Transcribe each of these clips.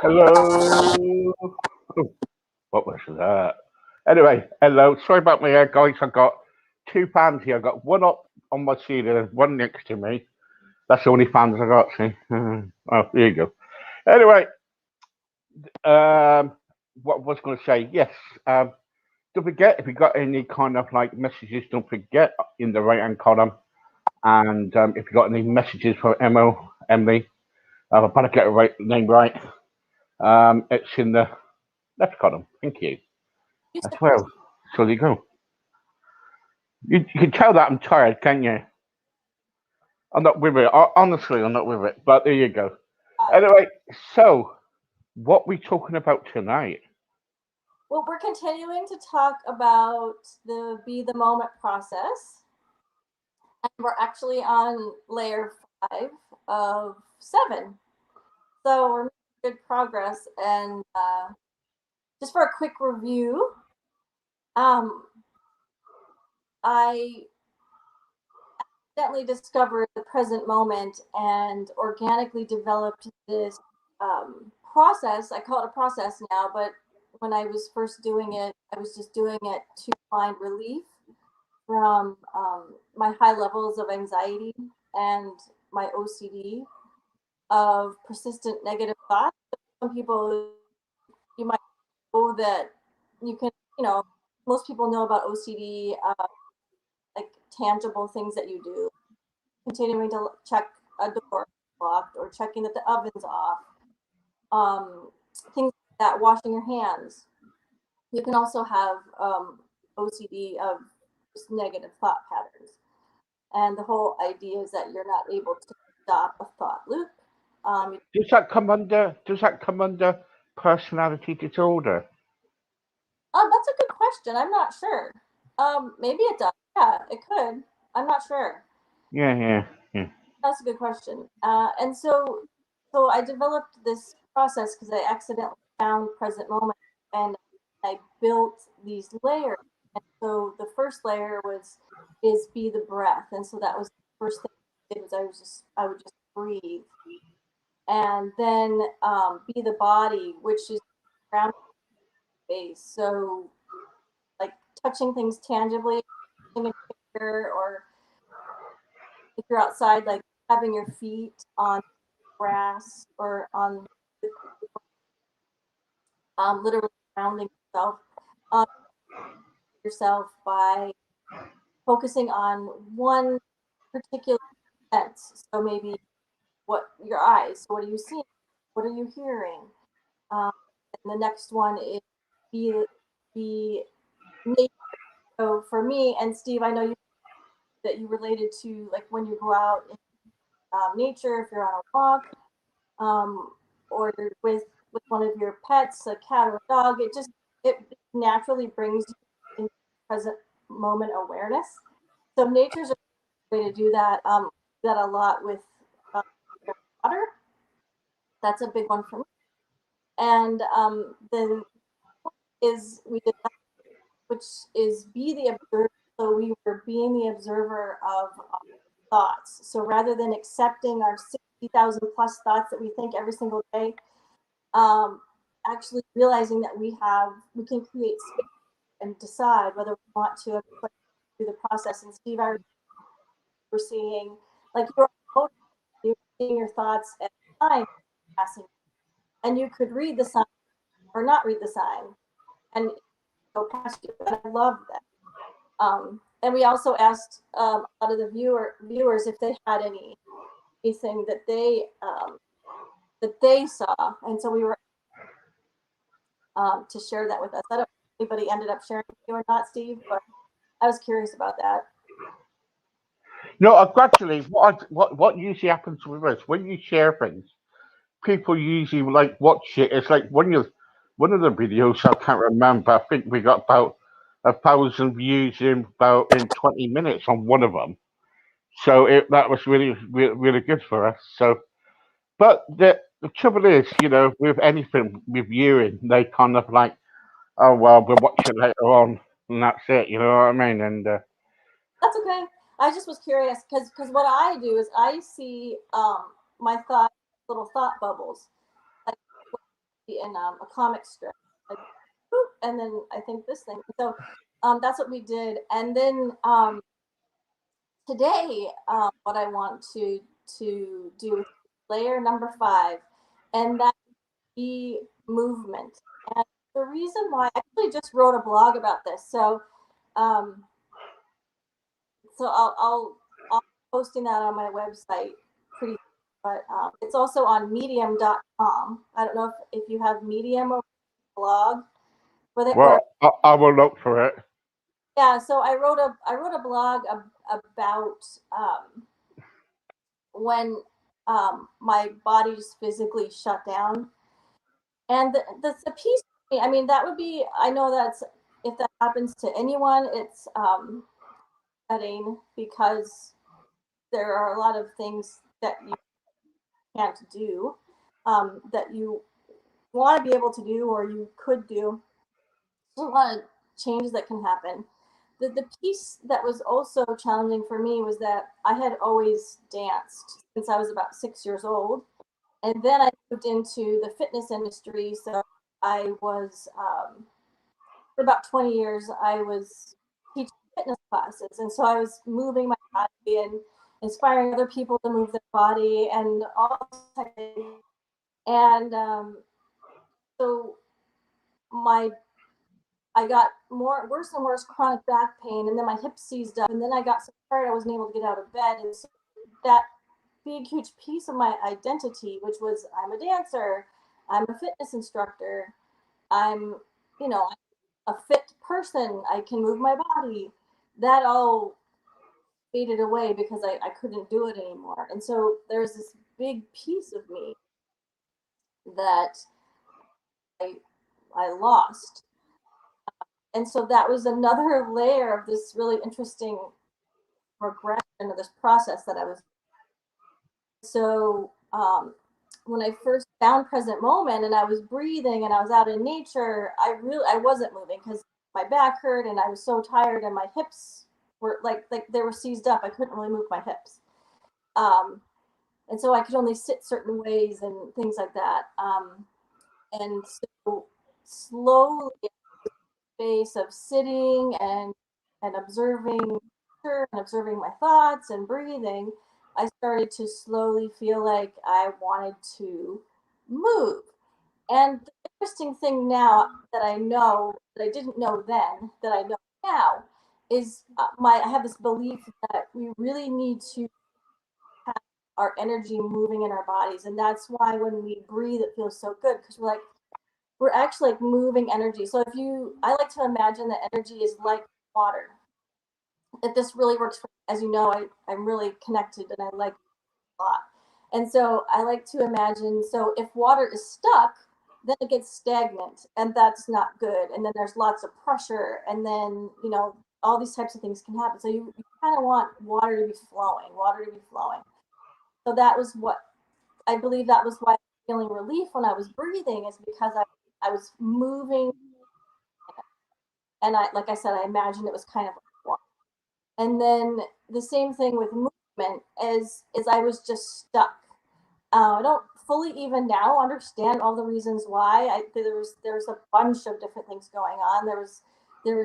Hello. Oh, what was that? Anyway, hello. Sorry about my hair, guys. I got two fans here. I got one up on my ceiling and one next to me. That's the only fans I got. See? Oh, there you go. Anyway, um, what was going to say? Yes. Don't forget if you got any kind of like messages. Don't forget in the right hand column. And if you got any messages for Emily, I better get the right name right. It's in the left column. Thank you. As well. So there you go. You can tell that I'm tired, can you? I'm not with it. Honestly, I'm not with it. But there you go. Anyway, so what we talking about tonight? Well, we're continuing to talk about the Be the Moment process, and we're actually on layer 5 of 7. So we're making good progress. And just for a quick review, um, I accidentally discovered the present moment and organically developed this process. I call it a process now, but when I was first doing it, I was just doing it to find relief from my high levels of anxiety and my OCD of persistent negative thoughts. Some people, you might know that you can, most people know about OCD, like tangible things that you do, continuing to check a door locked or checking that the oven's off, things like that, washing your hands. You can also have OCD of just negative thought patterns. And the whole idea is that you're not able to stop a thought loop. Um, Does that come under personality disorder? that's a good question. I'm not sure. Maybe it does. Yeah, it could. I'm not sure. Yeah, yeah, yeah. That's a good question. And so I developed this process because I accidentally found present moment, and I built these layers. And so the first layer is be the breath, and so that was the first thing I did was I would just breathe, and then be the body, which is ground base. So like touching things tangibly, touching a chair, or if you're outside, like having your feet on grass or on literally grounding yourself, um, yourself by focusing on one particular sense. So maybe what your eyes, what are you seeing? What are you hearing? Um, and the next one is be nature. So for me and Steve, I know that you related to like when you go out in nature, if you're on a walk, um, or you're with one of your pets, a cat or a dog. It naturally brings you into present moment awareness. So nature's a way to do that. That a lot with uh, water. That's a big one for me. And then is we did that, which is be the observer. So we were being the observer of thoughts. So rather than accepting our 60,000 plus thoughts that we think every single day, um, actually realizing that we can create space and decide whether we want to put through the process. And Steve, I were seeing like you're seeing your thoughts at time passing, and you could read the sign or not read the sign and go past you. And I love that. And we also asked a lot of the viewers if they had anything that they saw, and so we were to share that with us. I don't know if anybody ended up sharing with you or not, Steve, but I was curious about that. No, gradually, what usually happens with us when you share things, people usually like watch it. It's like one of the videos I can't remember. I think we got about 1,000 views in 20 minutes on one of them. So that was really good for us. So, but the trouble is, with anything with viewing, they kind of like, oh well, we'll watch it later on, and that's it. You know what I mean? And That's okay. I just was curious because what I do is I see my little thought bubbles. Like in a comic strip, like, boop, and then I think this thing. So that's what we did, and then today, what I want to do is layer number 5, and that's the movement. And the reason why I actually just wrote a blog about this, so um, I'll be posting that on my website pretty soon, but it's also on medium.com. I don't know if you have Medium or blog where Well, I will look for it. yeah, so I wrote a blog about when my body just physically shut down, and the piece. I mean, that would be. I know that's if that happens to anyone, it's upsetting because there are a lot of things that you can't do, that you want to be able to do or you could do. There's a lot of changes that can happen. The piece that was also challenging for me was that I had always danced since I was about 6 years old. And then I moved into the fitness industry. So I was, for about 20 years, I was teaching fitness classes. And so I was moving my body and inspiring other people to move their body and all this type of thing. And so my I got worse and worse chronic back pain, and then my hip seized up, and then I got so tired I wasn't able to get out of bed, and so that big huge piece of my identity, which was I'm a dancer, I'm a fitness instructor, I'm a fit person, I can move my body, that all faded away because I couldn't do it anymore, and so there's this big piece of me that I I lost. And so that was another layer of this really interesting progression of this process that I was. So when I first found present moment and I was breathing and I was out in nature, I wasn't moving because my back hurt and I was so tired and my hips were like they were seized up. I couldn't really move my hips. And so I could only sit certain ways and things like that. And so slowly space of sitting and observing my thoughts and breathing, I started to slowly feel like I wanted to move. And the interesting thing now that I know that I didn't know then that I know now is I have this belief that we really need to have our energy moving in our bodies, and that's why when we breathe, it feels so good because we're actually like moving energy. So I like to imagine that energy is like water. That this really works for me. As you know, I'm really connected and I like it a lot. And so I like to imagine, so if water is stuck, then it gets stagnant and that's not good. And then there's lots of pressure and then, all these types of things can happen. So you kind of want water to be flowing. So that was what I believe that was why I was feeling relief when I was breathing is because I was moving, and like I said, I imagined it was kind of like water. And then the same thing with movement is I was just stuck. I don't fully even now understand all the reasons why. There's a bunch of different things going on. There was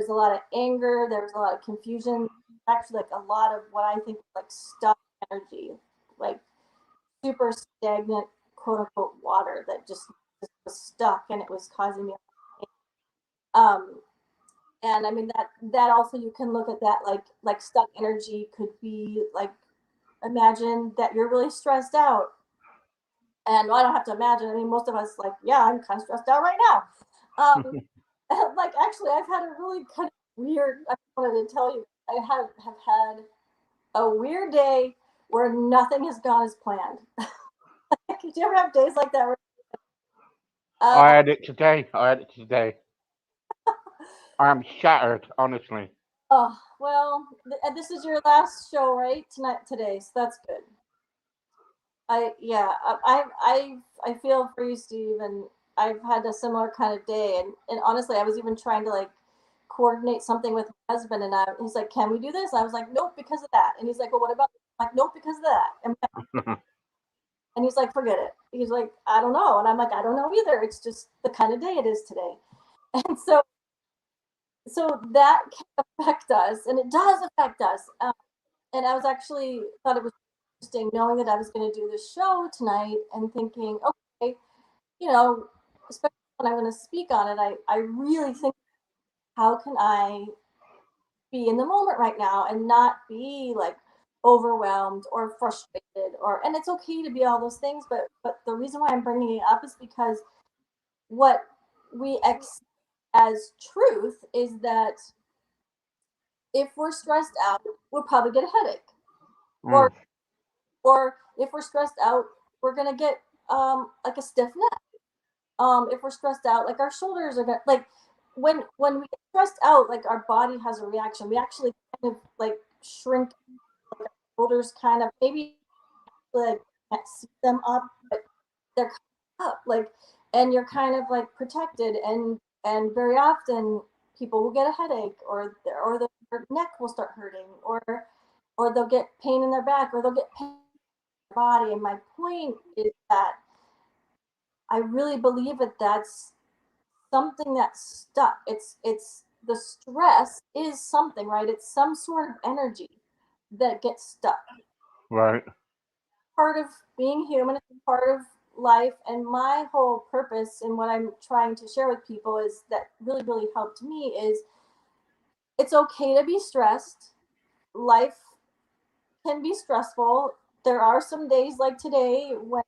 a lot of anger. There was a lot of confusion. Actually, like a lot of what I think like stuck energy, like super stagnant quote unquote water that just was stuck and it was causing me um and I mean that also you can look at that like stuck energy could be like imagine that you're really stressed out, and well, I don't have to imagine, I mean most of us like yeah I'm kind of stressed out right now. Like actually I've had a really kind of weird, I wanted to tell you I have had a weird day where nothing has gone as planned. Do you ever have days like that where I uh, had it today. I had it today. I am shattered, honestly. oh, well, this is your last show, right? Today, so that's good. Yeah, I feel for you, Steve, and I've had a similar kind of day, and honestly, I was even trying to like coordinate something with my husband, and he's like, "Can we do this?" I was like, "Nope, because of that," and he's like, "Well, what about?" I'm like, "Nope, because of that," and he's like, "Forget it." he's like, I don't know. And I'm like, I don't know either. It's just the kind of day it is today. And so that can affect us, and it does affect us. And I was actually thought it was interesting knowing that I was going to do this show tonight and thinking, okay, especially when I'm going to speak on it, I really think, how can I be in the moment right now and not be like overwhelmed or frustrated, and it's okay to be all those things, but the reason why I'm bringing it up is because what we accept as truth is that if we're stressed out, we'll probably get a headache, or Mm. if we're stressed out, we're gonna get like a stiff neck. If we're stressed out, like our shoulders are gonna, like, when we get stressed out, like our body has a reaction. We actually kind of like shrink, like our shoulders kind of, maybe like can't see them up, but they're kind of up, like, and you're kind of like protected, and very often people will get a headache, or their neck will start hurting, or they'll get pain in their back, or they'll get pain in their body. And my point is that I really believe that that's something that's stuck. It's the stress is something, right? It's some sort of energy that gets stuck. Right. Part of being human, it's part of life. And my whole purpose and what I'm trying to share with people is that really, really helped me is it's okay to be stressed. Life can be stressful. There are some days like today when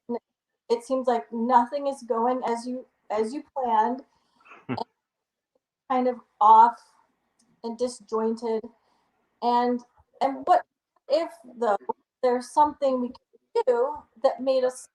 it seems like nothing is going as you planned, kind of off and disjointed. And what if, though, there's something we could do that made us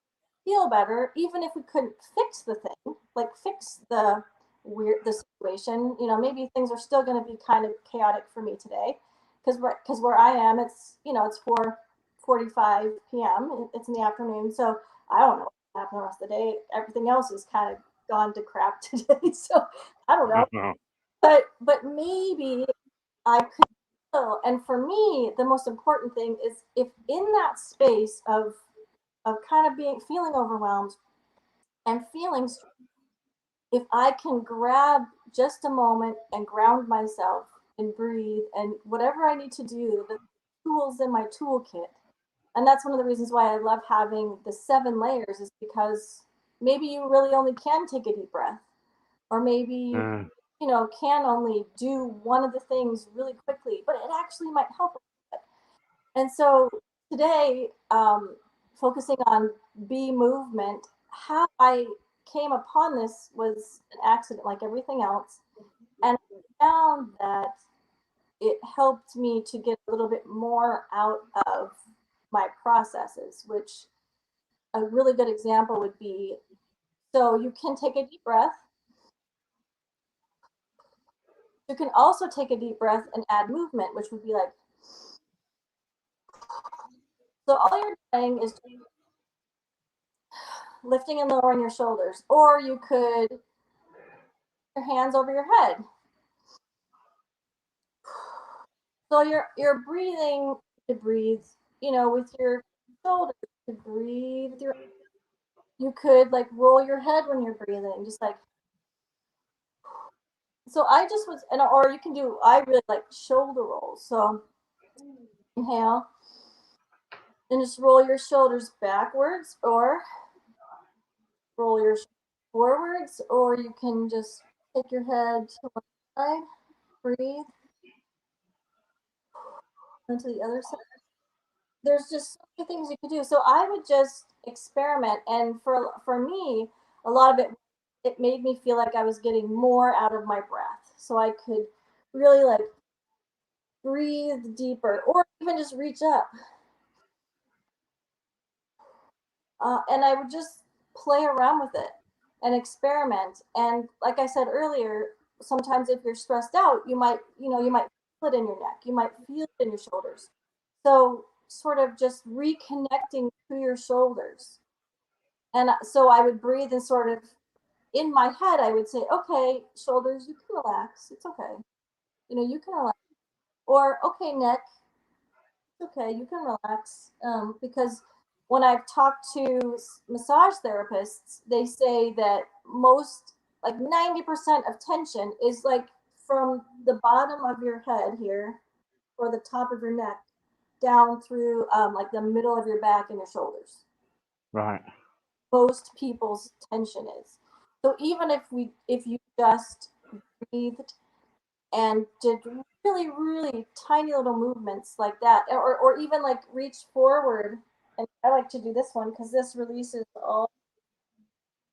feel better, even if we couldn't fix the thing, like fix the situation. Maybe things are still going to be kind of chaotic for me today, because where I am, it's 4:45 p.m. It's in the afternoon, so I don't know what happened the rest of the day. Everything else is kind of gone to crap today, so I don't know. But maybe I could feel, and for me, the most important thing is, if in that space of kind of being feeling overwhelmed and feeling, if I can grab just a moment and ground myself and breathe and whatever I need to do, the tools in my toolkit. And that's one of the reasons why I love having the 7 layers, is because maybe you really only can take a deep breath, or maybe Mm. can only do one of the things really quickly, but it actually might help a bit. And so today, focusing on bee movement, how I came upon this was an accident, like everything else. And I found that it helped me to get a little bit more out of my processes, which a really good example would be, so you can take a deep breath. You can also take a deep breath and add movement, which would be like, so all you're doing is lifting and lowering your shoulders, or you could put your hands over your head. So you're breathing to breathe, with your shoulders, to breathe with your. You could like roll your head when you're breathing, just like. So I just was, or you can do. I really like shoulder rolls. So inhale and just roll your shoulders backwards, or roll your shoulders forwards, or you can just take your head to one side, breathe, and to the other side. There's just so many things you could do. So I would just experiment, and for me, a lot of it made me feel like I was getting more out of my breath, so I could really like breathe deeper, or even just reach up. And I would just play around with it and experiment. And like I said earlier, sometimes if you're stressed out, you might feel it in your neck, you might feel it in your shoulders. So sort of just reconnecting to your shoulders. And so I would breathe, and sort of in my head, I would say, okay, shoulders, you can relax. It's okay. You can relax. Or, okay, neck, it's okay. You can relax. Because when I've talked to massage therapists, they say that most, like 90% of tension is like from the bottom of your head here or the top of your neck down through like the middle of your back and your shoulders. Right. Most people's tension is. So even if you just breathed and did really, really tiny little movements like that, or even like reach forward. And I like to do this one because this releases all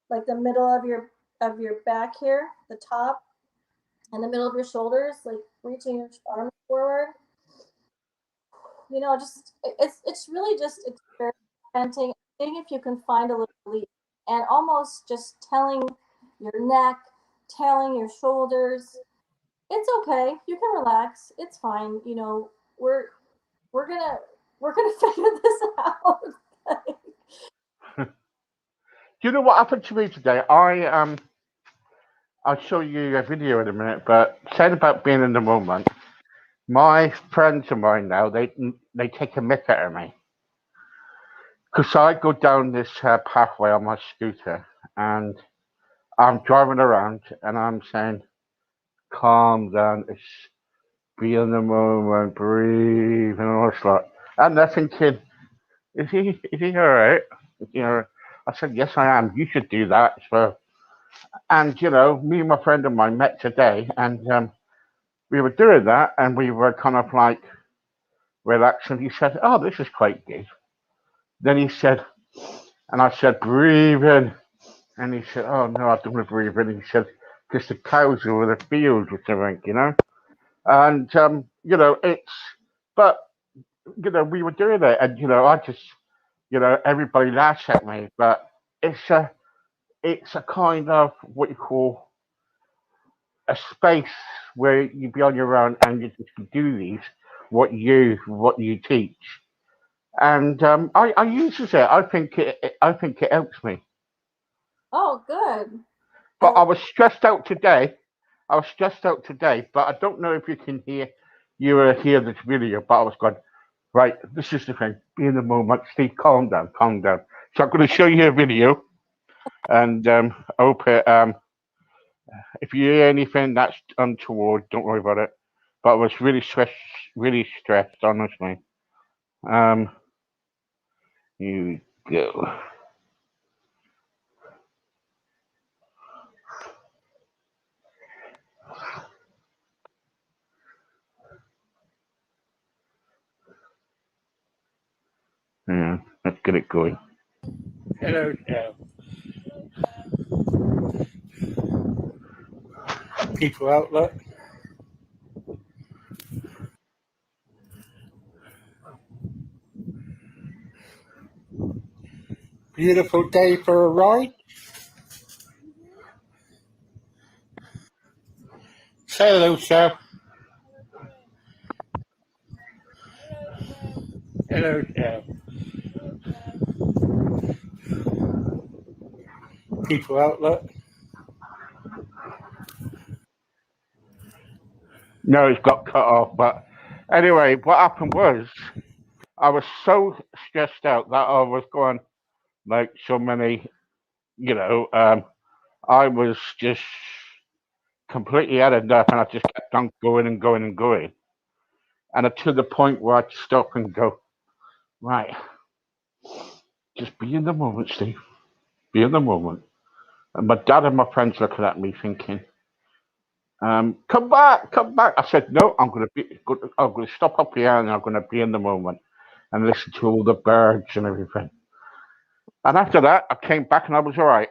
like the middle of your back here, the top, and the middle of your shoulders, like reaching your arms forward. You know, just it's really just experimenting, seeing if you can find a little relief, and almost just telling your neck, telling your shoulders, it's okay. You can relax. It's fine. You know, we're gonna we're gonna figure this out. Do you know what happened to me today? I'll show you a video in a minute, but said about being in the moment. My friends of mine now, they take a mick out of me because I go down this pathway on my scooter and I'm driving around and I'm saying, "Calm down, it's be in the moment, breathe," and all this lot. And they're thinking, "Is he all right? You know?" I said, "Yes, I am. You should do that." So, and me and my friend of mine met today, and we were doing that, and we were kind of like relaxing. He said, "Oh, this is quite good." Then he said, and I said, "Breathe in." And he said, "Oh, no, I don't want to breathe in." He said, "Because the cows over the fields or something." And, it's, but, we were doing it. And, I just, everybody laughs at me. But it's a kind of what you call a space where you be on your own and you just do these, what you teach. And I uses it. I think it helps me. Oh, good. I But like. I was stressed out today. But I don't know if you hear this video. But I was going right. This is the thing. Be in the moment. Steve, calm down, calm down. So I'm going to show you a video, and hope if you hear anything that's untoward, don't worry about it. But I was really stressed, honestly. Um, you go. Yeah, let's get it going. Hello, people outlet. Beautiful day for a ride. Say hello, sir. Hello, people outlet. No, it's got cut off. But anyway, what happened was I was so stressed out that I was going like so many, you know, I was just completely out of enough, and I just kept on going and going and going, and to the point where I'd stop and go, right, just be in the moment, Steve, be in the moment. And my dad and my friends looking at me thinking, come back, come back. I said, no, I'm going to stop up here and I'm going to be in the moment and listen to all the birds and everything. And after that, I came back and I was all right.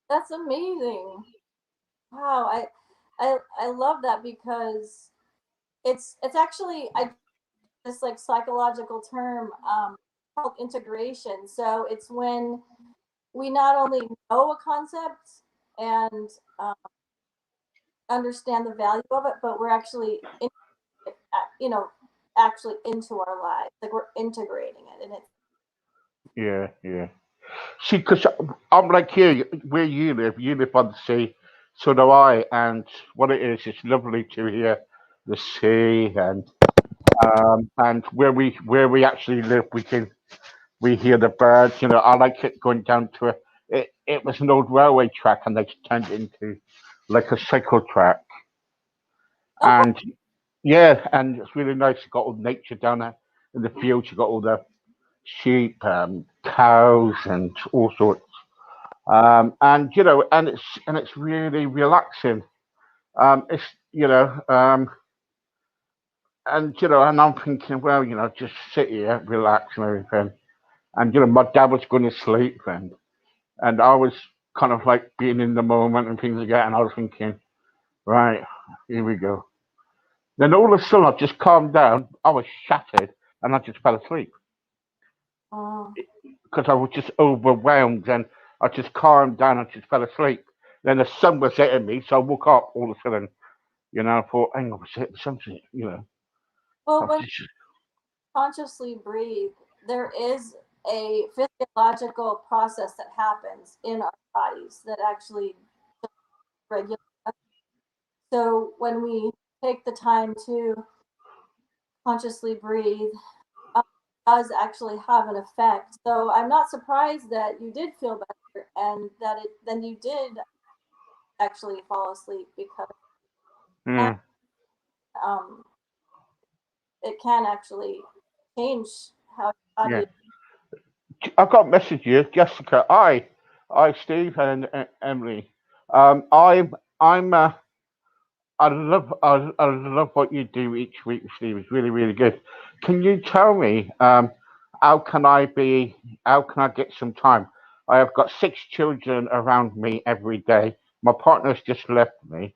That's amazing. Wow, I love that because it's actually I this like psychological term called integration. So it's when we not only know a concept and um, understand the value of it, but we're actually you know actually into our lives. Like we're integrating it, and it's Yeah, yeah. See, because I'm like where you live on the sea, so do I. And what it is, it's lovely to hear the sea, and where we actually live, we can. We hear the birds. I like it going down to a. It was an old railway track, and they turned it into like a cycle track. Okay. And yeah, and it's really nice. You got all nature down there in the fields. You got all the sheep, cows, and all sorts. And it's really relaxing. It's you know, and I'm thinking, well, just sit here, relax, and everything. And my dad was going to sleep, and I was kind of like being in the moment and things like that. And I was thinking, right, here we go. Then all of a sudden, I just calmed down. I was shattered, and I just fell asleep Uh, because I was just overwhelmed, and I just calmed down and just fell asleep. Then the sun was hitting me, so I woke up all of a sudden. I thought, hang on, something. I well, was when we just, consciously breathe, there is a physiological process that happens in our bodies that actually regulate us. So when we take the time to consciously breathe, um, it does actually have an effect. So I'm not surprised that you did feel better and that then you did actually fall asleep because yeah, um, it can actually change how your body yeah. is. I've got messages, Jessica. I, Steve, and Emily. I'm. I love what you do each week, Steve. It's really, really good. Can you tell me, how can I be? How can I get some time? I have got 6 children around me every day. My partner's just left me,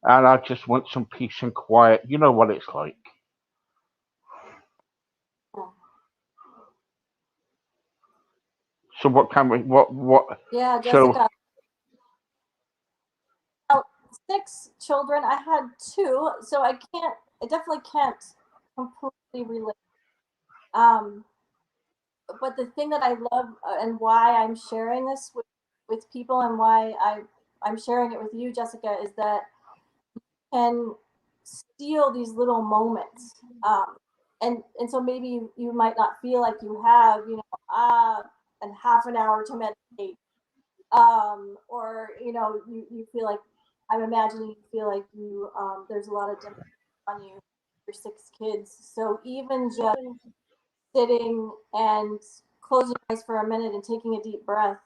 and I just want some peace and quiet. You know what it's like. So what can we? What? Yeah, So Jessica. Now, 6 children. I had two, so I definitely can't completely relate. Um, but the thing that I love and why I'm sharing this with people and why I'm sharing it with you, Jessica, is that can steal these little moments. And so maybe you might not feel like you have, and half an hour to meditate, or you feel like I'm imagining you feel like there's a lot of demand on you, your 6 kids. So even just sitting and closing your eyes for a minute and taking a deep breath.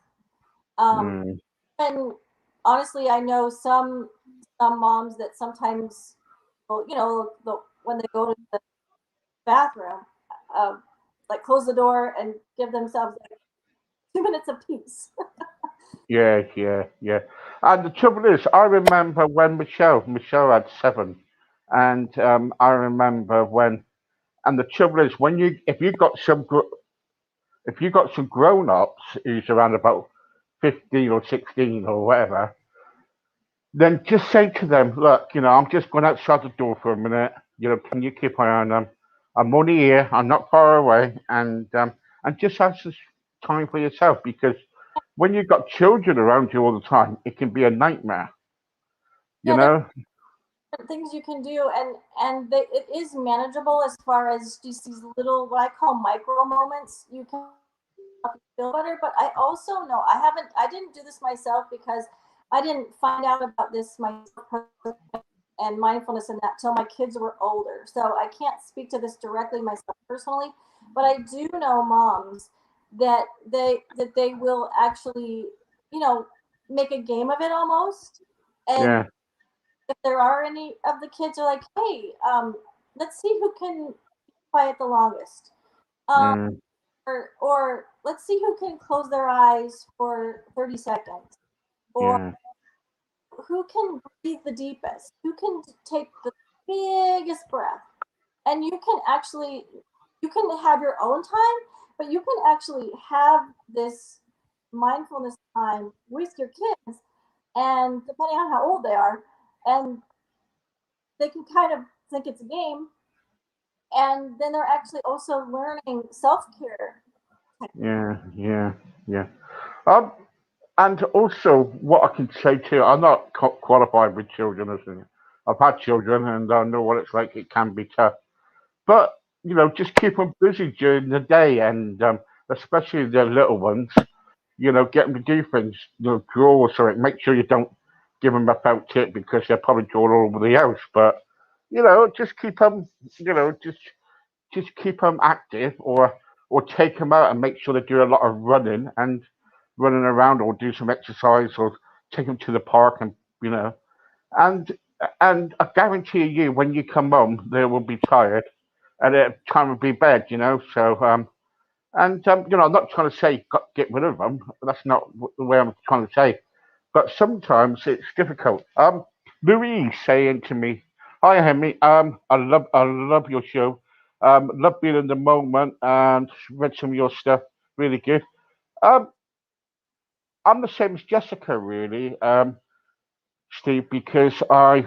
Um, mm, and honestly, I know some moms that sometimes, well, when they go to the bathroom, uh, like close the door and give themselves like 2 minutes of peace. yeah, yeah, yeah. And the trouble is, I remember when Michelle had 7, and I remember when. And the trouble is, when you if you got some grown ups who's around about 15 or 16 or whatever, then just say to them, look, I'm just going outside the door for a minute. Can you keep an eye on them? I'm only here. I'm not far away, and just have some time for yourself because when you've got children around you all the time, it can be a nightmare. You Yeah, there's know? different things you can do, and it is manageable as far as just these little what I call micro moments. You can feel better, but I also know I didn't do this myself because I didn't find out about this myself and mindfulness and that till my kids were older. So I can't speak to this directly myself personally, but I do know moms that they will actually, you know, make a game of it almost. And Yeah. if there are any of the kids are like, hey, let's see who can be quiet the longest. Um, Mm, or let's see who can close their eyes for 30 seconds. Or yeah. who can breathe the deepest, who can take the biggest breath. And you can have your own time, but you can actually have this mindfulness time with your kids, and depending on how old they are, and they can kind of think it's a game, and then they're actually also learning self-care. Yeah. Yeah. Yeah. Um, and also, what I can say too, I'm not qualified with children. I've had children, and I know what it's like. It can be tough, but just keep them busy during the day, and especially the little ones. Get them to do things. Draw or something. Make sure you don't give them a felt tip because they'll probably draw all over the house. But just keep them. Just keep them active, or take them out and make sure they do a lot of running around, or do some exercise, or take them to the park, and I guarantee you, when you come home, they will be tired, and it's time to be bed. I'm not trying to say get rid of them. That's not the way I'm trying to say. But sometimes it's difficult. Louise saying to me, "Hi, Henry. I love your show. Love being in the moment, and read some of your stuff. Really good. Um, I'm the same as Jessica, really, Steve, because I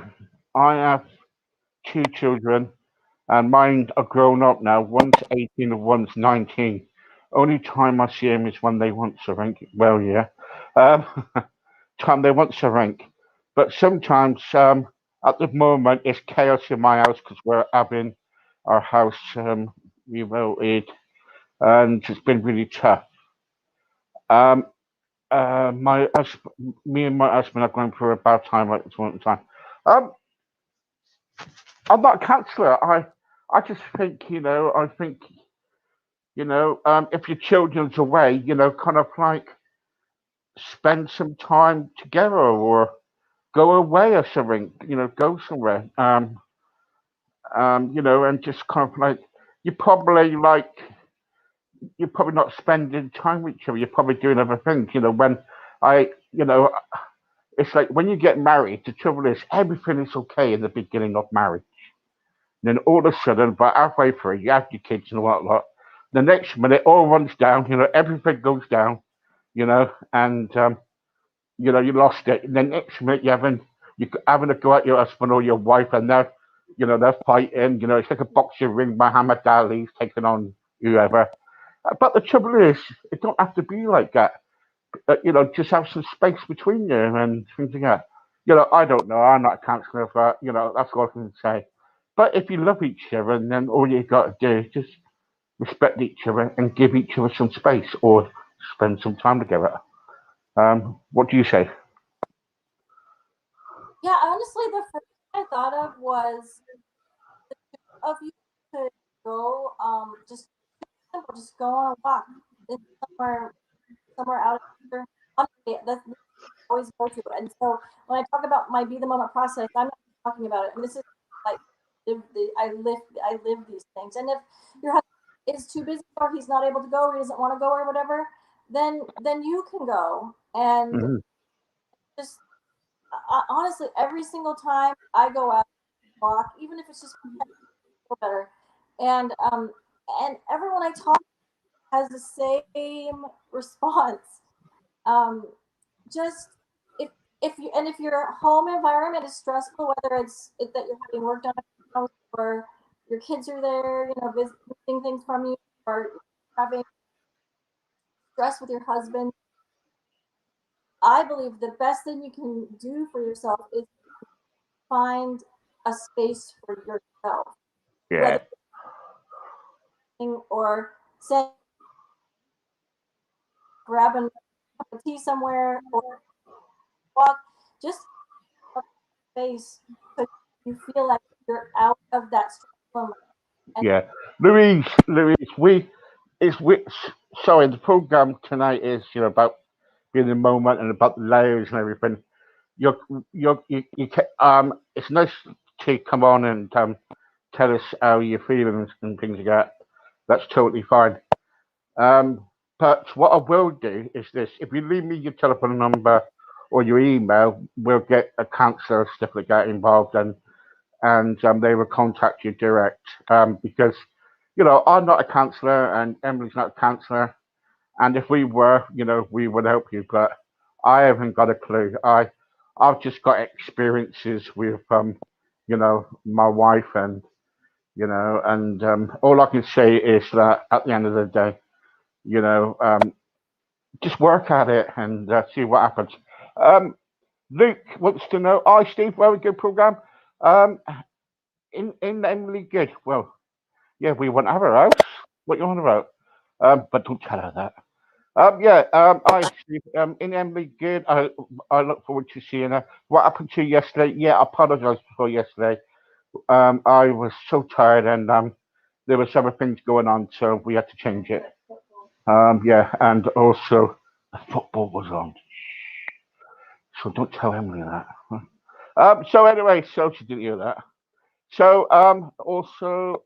have two children, and mine are grown up now. One's 18 and one's 19. Only time I see them is when they want something. Well, yeah. Um, time they want something. But sometimes, at the moment, it's chaos in my house because we're having our house remodeled, and it's been really tough. Um, me and my husband are going through a bad time at this moment in time. Um, I'm not a counsellor. I just think, if your children's away, kind of like spend some time together, or go away or something, go somewhere. And just kind of like you're probably like you're probably not spending time with each other. You're probably doing other things. I, you know, it's like when you get married. The trouble is everything is okay in the beginning of marriage. Then all of a sudden, about halfway through, you have your kids and whatnot. The next minute, all runs down. Everything goes down. And you lost it. And then next minute, you having to go at your husband or your wife, and they're fighting. It's like a boxing ring. Muhammad Ali's taking on whoever. But the trouble is, it don't have to be like that. Just have some space between you and things like that. I don't know. I'm not a counselor, but that's all I can say. But if you love each other, then all you got to do is just respect each other and give each other some space, or spend some time together. What do you say? Yeah, honestly, the first thing I thought of was of you could go, just simple, just go on a walk in somewhere out here. Honestly, that's I always go to. And so when I talk about my be the moment process, I'm not talking about it. And this is like I live these things. And if your husband is too busy, or he's not able to go, or he doesn't want to go, or whatever, then you can go. And Hmm. just honestly, every single time I go out and walk, even if it's just better, and everyone I talk has the same response. Um, just if if your home environment is stressful, whether that you're having work done at your house, or your kids are there, visiting things from you, or having stress with your husband, I believe the best thing you can do for yourself is find a space for yourself, Yeah. whether or say grabbing a cup of tea somewhere, or walk, just a space so you feel like you're out of that stressful and Yeah. Louise, we sorry, the program tonight is about being in the moment and about the layers and everything. It's nice to come on and tell us how you're feeling and things like that. That's totally fine. Um, but what I will do is this: if you leave me your telephone number or your email, we'll get a counsellor or stuff like that involved, and they will contact you direct. Because I'm not a counsellor, and Emily's not a counsellor, and if we were, we would help you. But I haven't got a clue. I've just got experiences with my wife, and all I can say is that at the end of the day, you know, um, just work at it and see what happens. Um, Luke wants to know, hi Steve, very good program. Um, in Emily good. Well, yeah, we want to have her house. What you on about? But don't tell her that. Yeah, I see. In Emily, good. I look forward to seeing her. What happened to you yesterday? Yeah, I apologise for yesterday. I was so tired, and there were other things going on, so we had to change it. Yeah, and also the football was on, so don't tell Emily that. So anyway, so she didn't hear that. So also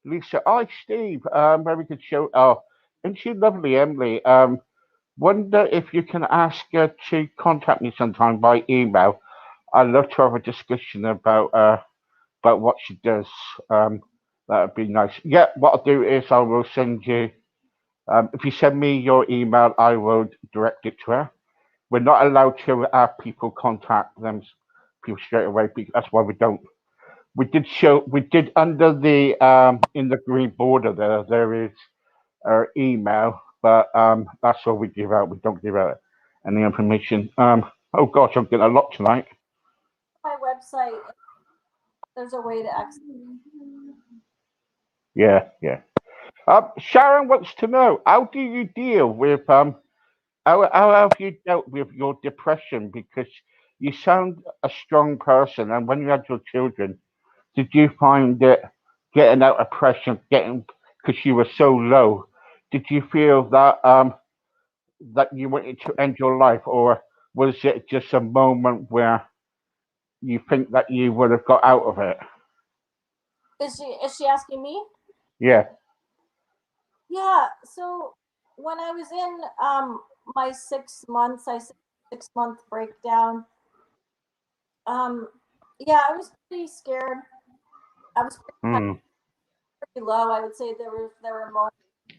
Lisa, hi Steve, very good show. Oh, isn't she lovely, Emily? Wonder if you can ask her to contact me sometime by email. I'd love to have a discussion about what she does. Um, that would be nice. Yeah, what I'll do is I will send you. If you send me your email, I will direct it to her. We're not allowed to have people contact them people straight away because that's why we don't. We did under the in the green border there is our email, but that's all we give out. We don't give out any information. Oh gosh, I'm getting a lot tonight. My website, there's a way to access. Yeah, yeah. Sharon wants to know how do you deal with how have you dealt with your depression? Because you sound a strong person, and when you had your children, did you find it getting out of depression, getting because you were so low? Did you feel that you wanted to end your life, or was it just a moment where you think that you would have got out of it? Is she asking me? Yeah. Yeah. So when I was in my 6 months, I said 6 month breakdown. Um, yeah, I was pretty scared. I was Hmm. pretty low. I would say there were moments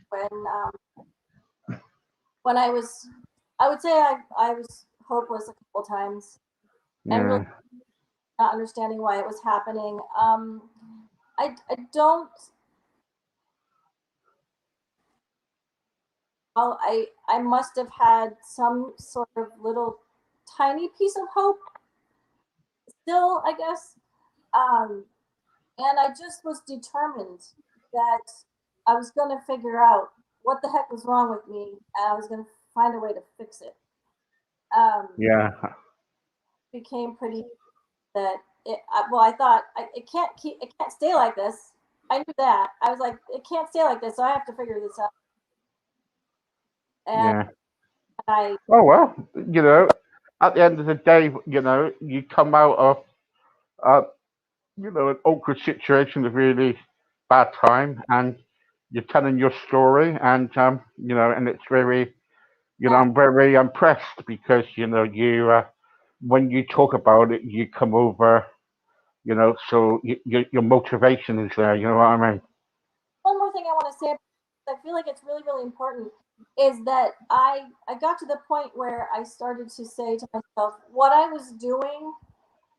when when I would say I was hopeless a couple times and really Yeah. not understanding why it was happening. I don't. I must have had some sort of little tiny piece of hope still, I guess. Um, and I just was determined that I was going to figure out what the heck was wrong with me, and I was going to find a way to fix it. Yeah. Became pretty that well, I thought it can't stay like this. I knew that. I was like, it can't stay like this, so I have to figure this out. And Yeah. I Oh well, at the end of the day, you come out of uh, an awkward situation, a really bad time, and you're telling your story, and and it's very, uh, I'm very impressed because you when you talk about it, you come over, so your motivation is there. You know what I mean? one more thing I want to say, I feel like it's really really important, is that I got to the point where I started to say to myself, what I was doing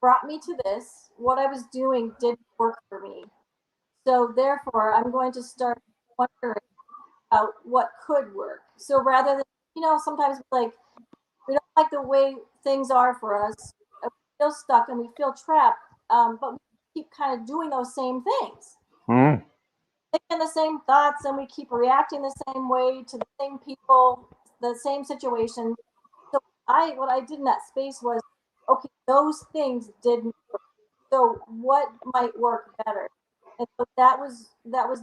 brought me to this. What I was doing didn't work for me. So therefore, I'm going to start wondering about what could work. So rather than, sometimes like we don't like the way things are for us, we feel stuck and we feel trapped, but we keep kind of doing those same things, Mm, thinking the same thoughts, and we keep reacting the same way to the same people, the same situation. So what I did in that space was, okay, those things didn't work. So what might work better? And so that was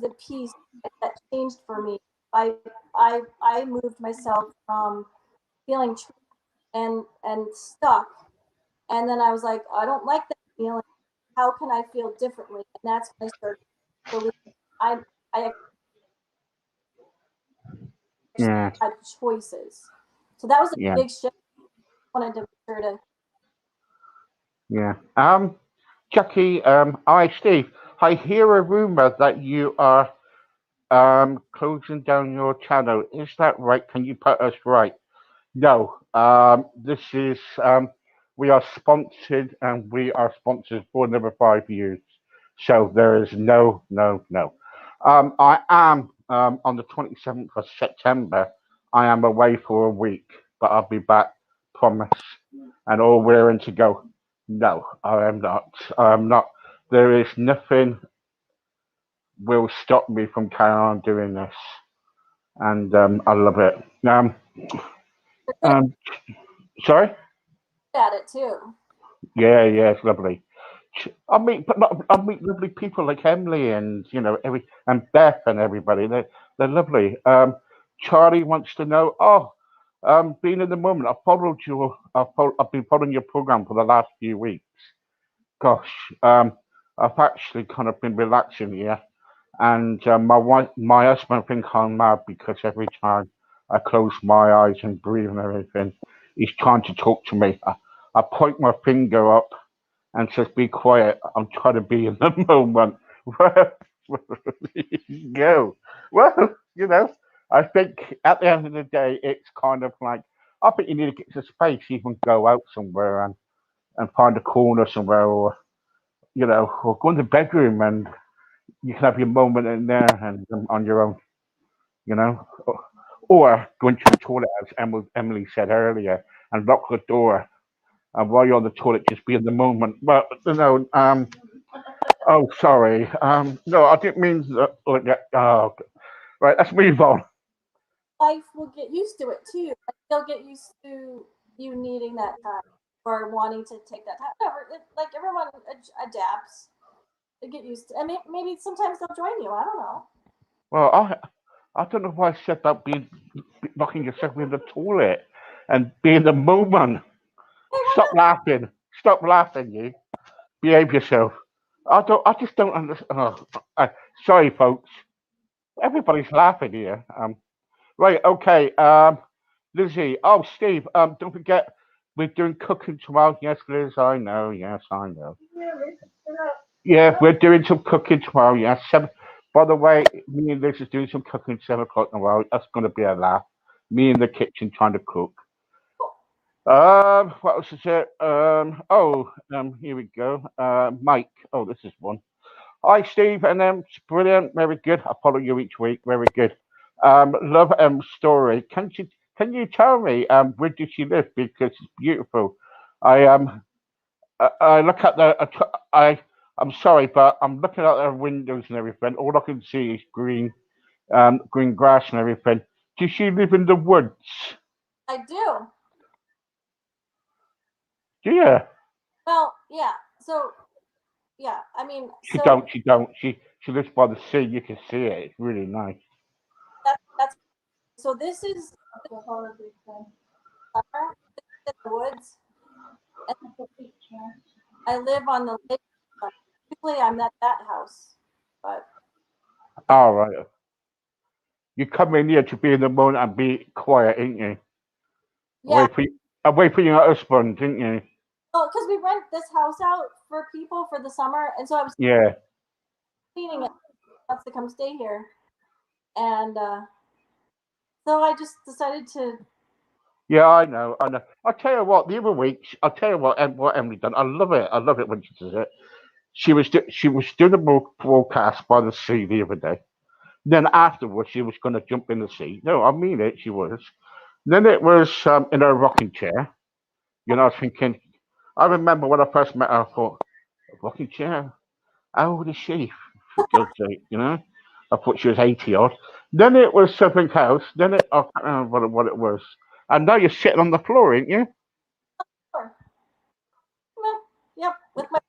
the piece that changed for me. I moved myself from feeling trapped and stuck, and then I was like, I don't like that feeling. How can I feel differently? And that's when I started to believe I actually yeah, had choices. So that was a yeah, big shift. I wanted to make sure to. yeah. Jackie, hi Steve. I hear a rumor that you are closing down your channel. Is that right? Can you put us right? No, this is we are sponsored and we are sponsored for another 5 years. So there is no, no, no. I am on the 27th of September. I am away for a week, but I'll be back, promise, and all wearing to go. No, I am not. I am not. There is nothing. will stop me from carrying on doing this, and I love it. You're good Um, sorry. at it too. Yeah, it's lovely. I meet lovely people like Emily and and Beth and everybody. They're lovely. Charlie wants to know. Oh, being in the moment, I've been following your program for the last few weeks. Gosh, I've actually kind of been relaxing here, and my husband thinks I'm mad because every time I close my eyes and breathe and everything, he's trying to talk to me. I point my finger up and says, "Be quiet. I'm trying to be in the moment." Go. Well, I think at the end of the day, it's kind of like I think you need to get to space, even go out somewhere and find a corner somewhere, or or go in the bedroom and you can have your moment in there and on your own, you know, or go into the toilet as Emily said earlier and lock the door. And while you're on the toilet, just be in the moment. But oh, sorry. No, I didn't mean that. Like that. Oh, right. Let's move on. Life will get used to it too. Like, they'll get used to you needing that time or wanting to take that time. Whatever. Like everyone adapts. They get used to. And maybe sometimes they'll join you. I don't know. Well, I don't know why I said that being locking yourself in the toilet and be in the moment. Hey, why Stop not? laughing. Stop laughing, you. Behave yourself. I just don't understand. Oh, sorry, folks. Everybody's laughing here. Right. Okay. Lizzie. Oh, Steve. Don't forget we're doing cooking tomorrow. Yes, Liz. I know. Yes, I know. Yeah, we're doing some cooking tomorrow. Yes. Seven. By the way, me and Liz is doing some cooking 7 o'clock tomorrow. That's going to be a laugh. Me in the kitchen trying to cook. What else is it? Here we go. Mike. Oh, this is one. Hi, Steve, and brilliant, very good. I follow you each week, very good. Love story. Can you tell me where did she live because it's beautiful. I look at I'm sorry, but I'm looking out the windows and everything. All I can see is green grass and everything. Does she live in the woods? I do. Do you? Well, yeah. So yeah. I mean, She so don't. She don't. She lives by the sea. You can see it. It's really nice. that's so. This is summer in the woods, and I live on the lake. Usually, I'm at that house, but All right. You come in here to be in the moment and be quiet, ain't you? yeah. Away for away for your husband, didn't you? Well, because we rent this house out for people for the summer, and so I was Yeah, cleaning it. Wants to come stay here, and so I just decided to. yeah, I know. I'll tell you what. The other week, I'll tell you what Emily done. I love it. I love it when she does it. She was doing a broadcast by the sea the other day. Then afterwards, she was going to jump in the sea. No, I mean it. She was. Then it was in her rocking chair. I was thinking. I remember when I first met her. I thought, rocking chair. How old is she? For God's sake. I thought she was 80 odd. Then it was something else. I can't remember what it was. And now you're sitting on the floor, ain't you? Sure. Well, yep, with my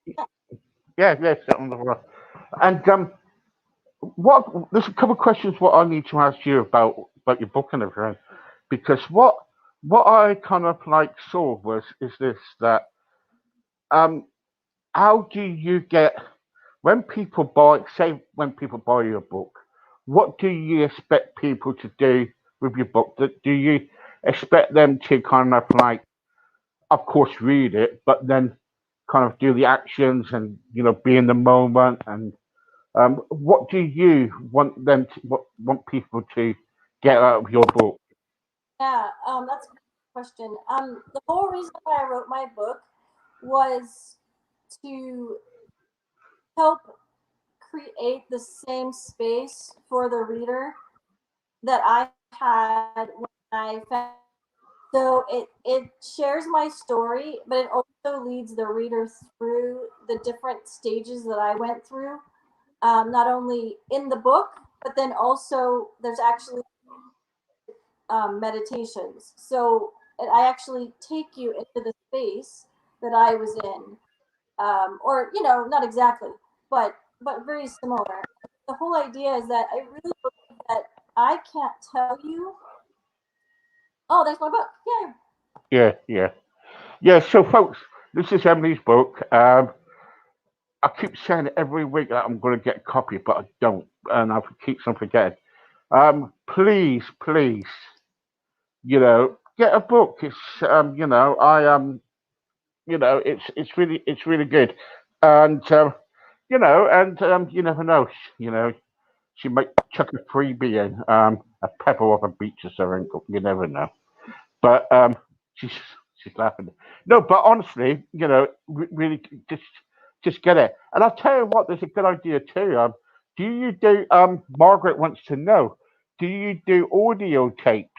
Yeah, sitting on the floor. And there's a couple of questions what I need to ask you about your book and everything, because what I kind of like saw was is this that um how do you get when people buy your book, what do you expect people to do with your book? Do you expect them to kind of like, of course, read it, but then kind of do the actions and be in the moment? And what do you want people to get out of your book? yeah. That's a good question. The whole reason why I wrote my book was to help create the same space for the reader that I had when I found. So it shares my story, but it also leads the reader through the different stages that I went through. not only in the book, but then also there's actually meditations. So I actually take you into the space that I was in, or not exactly, but very similar. The whole idea is that I really believe that I can't tell you. Oh, there's my book. Yay! Yeah, yeah, yeah. So, folks, this is Emily's book. I keep saying every week that I'm going to get a copy, but I don't, and I keep on forgetting. Please, please, get a book. It's it's really good, and you never know. You know, she might chuck a freebie in, a pebble off a beach or something. You never know. But she's she's laughing. No, but honestly, really just get it. And I'll tell you what, there's a good idea too. Do you do? Margaret wants to know. Do you do audio tapes,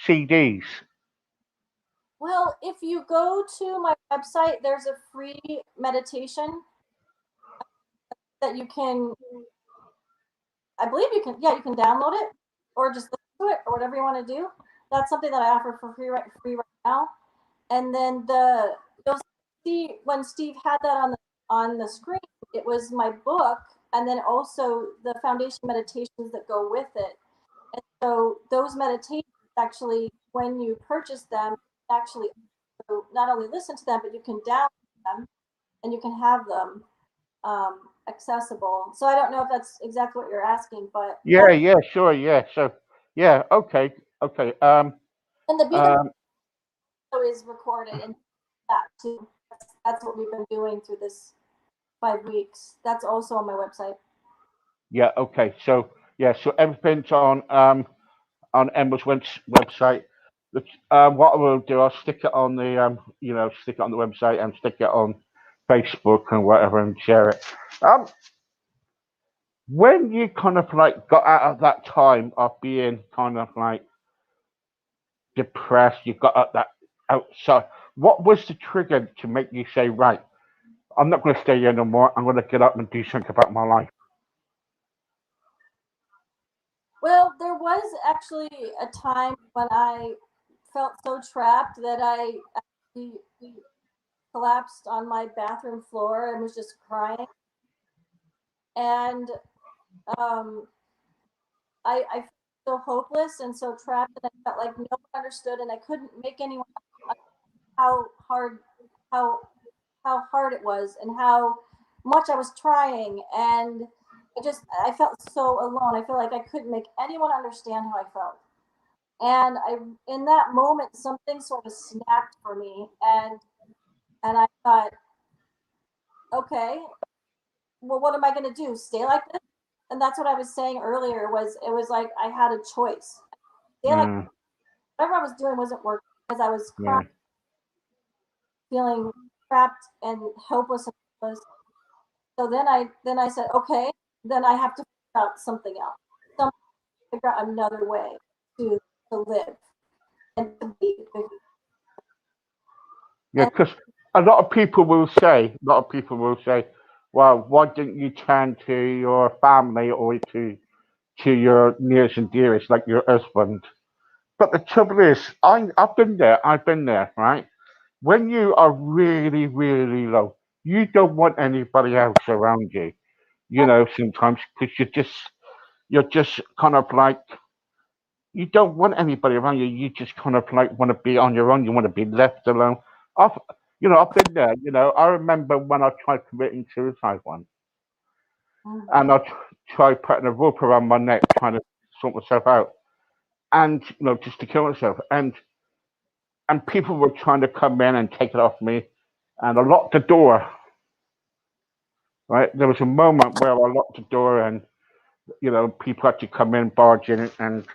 CDs? Well, if you go to my website, there's a free meditation that you can, I believe you can, yeah, you can download it or just listen to it or whatever you want to do. That's something that I offer for free right now. And then you'll see when Steve had that on the screen, it was my book, and then also the foundation meditations that go with it. And so those meditations actually, when you purchase them, actually not only listen to them, but you can download them and you can have them accessible. So I don't know if that's exactly what you're asking, but yeah. Yeah, yeah, sure, yeah. So, yeah, okay, okay. And the Um, video is recorded and that too. That's what we've been doing through this 5 weeks. That's also on my website. yeah, okay. So, yeah, so everything's on Emma's website. What I will do, I'll stick it on stick it on the website and stick it on Facebook and whatever and share it. Um, when you kind of like got out of that time of being kind of like depressed, you got out that outside. What was the trigger to make you say, right, I'm not going to stay here no more. I'm going to get up and do something about my life. Well, there was actually a time when I felt so trapped that I actually collapsed on my bathroom floor and was just crying. And um, I felt so hopeless and so trapped, and I felt like no one understood, and I couldn't make anyone how hard how how hard it was and how much I was trying. And I felt so alone. I feel like I couldn't make anyone understand how I felt. And I in that moment something sort of snapped for me, and I thought, okay, well, what am I going to do? Stay like this? And that's what I was saying earlier. Was it was like I had a choice. Stay like Mm, whatever I was doing wasn't working because I was crying, yeah, feeling trapped and helpless and hopeless. So then I said, okay, then I have to figure out something else. Some figure out another way to to live and to be. yeah. And Because a lot of people will say, well, why didn't you turn to your family or to your nearest and dearest, like your husband? But the trouble is, I've been there. I've been there, right? When you are really, really low, you don't want anybody else around you. Sometimes because you're just kind of like you don't want anybody around you. You just kind of like want to be on your own. You want to be left alone. I've I've been there. I remember when I tried committing suicide once, and I tried putting a rope around my neck, trying to sort myself out, and just to kill myself. And people were trying to come in and take it off me, and I locked the door. Right, there was a moment where I locked the door, and people had to come in, barge in, and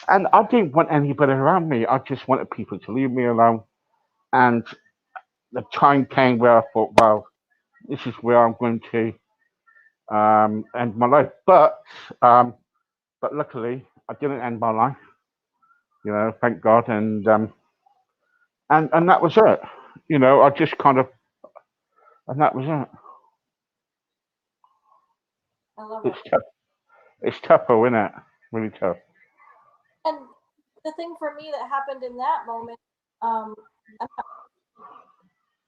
I didn't want anybody around me. I just wanted people to leave me alone. And the time came where I thought, well, this is where I'm going to end my life. But luckily, I didn't end my life. Thank God. And that was it. I just kind of, and that was it. I love It's it. tough. It's tougher, isn't it? Really tough. And the thing for me that happened in that moment, um, I'm not-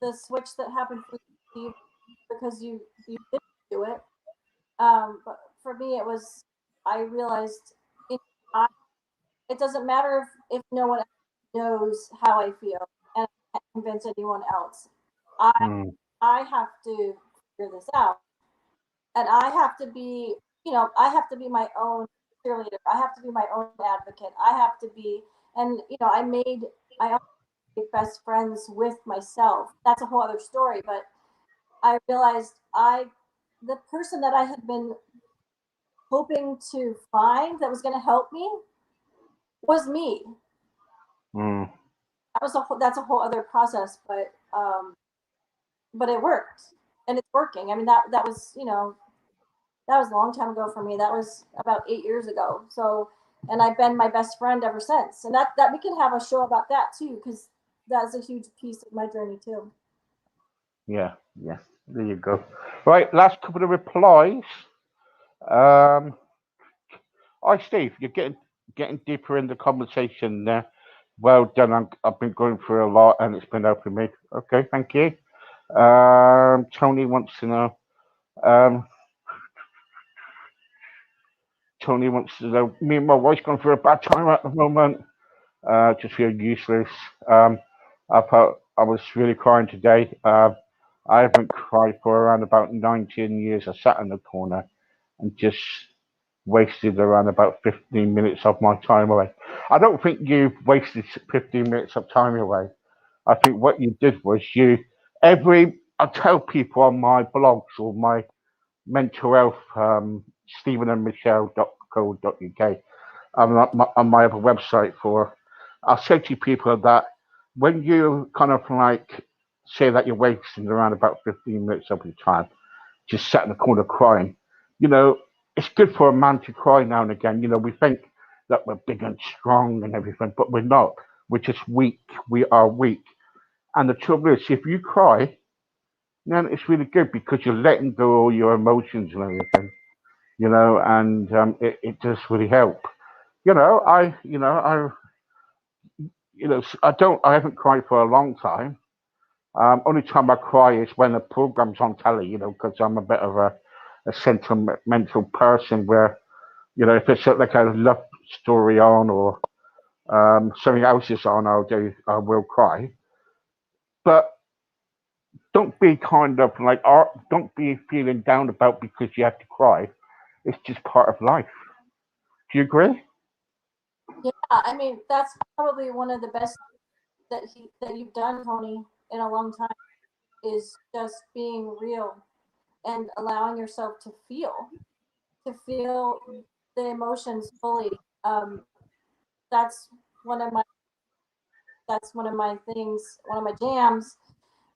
the switch that happened for you because you didn't do it. But for me, it was I realized it, I, it doesn't matter if no one else knows how I feel, and I can't convince anyone else. I Mm, I have to figure this out, and I have to be, I have to be my own cheerleader. I have to be my own advocate. I have to be, and I made best friends with myself. That's a whole other story, but I realized the person that I had been hoping to find that was going to help me was me. mm. That's a whole other process, but it worked and it's working. I mean that was that was a long time ago for me. That was about 8 years ago. So and I've been my best friend ever since. And that we can have a show about that too because that's a huge piece of my journey too. Yeah, yeah. There you go. Right, last couple of replies. Um, Hi, Steve. You're getting deeper in the conversation there. Well done. I've been going through a lot, and it's been helping me. Okay, thank you. Tony wants to know. Um, Tony wants to know. Me and my wife's going through a bad time at the moment. Just feel useless. I was really crying today. I haven't cried for around about 19 years. I sat in the corner and just wasted around about 15 minutes of my time away. I don't think you wasted 15 minutes of time away. I think what you did was I tell people on my blogs or my mental health, stephenandmichelle.co.uk, on my other website I'll say to people that when you kind of like say that you're wasting around about 15 minutes of your time, just sat in the corner crying. You know, it's good for a man to cry now and again. We think that we're big and strong and everything, but we're not. We're just weak. We are weak. And the trouble is, if you cry, then it's really good because you're letting go all your emotions and everything. And it does really help. I haven't cried for a long time. Only time I cry is when a program's on telly, because I'm a bit of a sentimental person where, if it's like a love story on or something else is on, I will cry. But don't be kind of like, don't be feeling down about because you have to cry. It's just part of life. Do you agree? Yeah, I mean that's probably one of the best that you've done, Tony, in a long time is just being real and allowing yourself to feel the emotions fully. That's one of my that's one of my things. One of my jams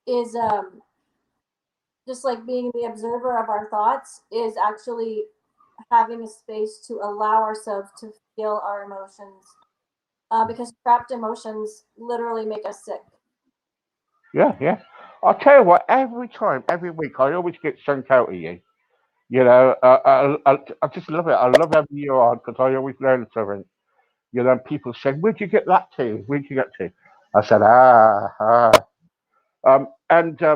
is just like being the observer of our thoughts is actually having a space to allow ourselves to feel our emotions because trapped emotions literally make us sick. Yeah, yeah. I'll tell you what, every time, every week, I always get sent out of you. I just love it. I love having you on because I always learn something. People say, "Where'd you get that to? Where'd you get to?" I said, ah.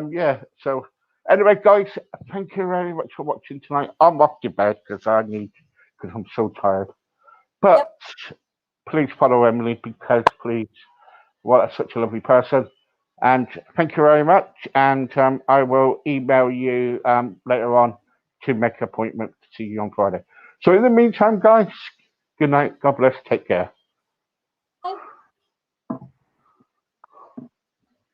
Yeah. So anyway, guys, thank you very much for watching tonight. I'm off to bed because I'm so tired. Yep. But please follow Emily because please, what such a lovely person. And thank you very much. And I will email you later on to make an appointment to see you on Friday. So in the meantime, guys, good night. God bless. Take care.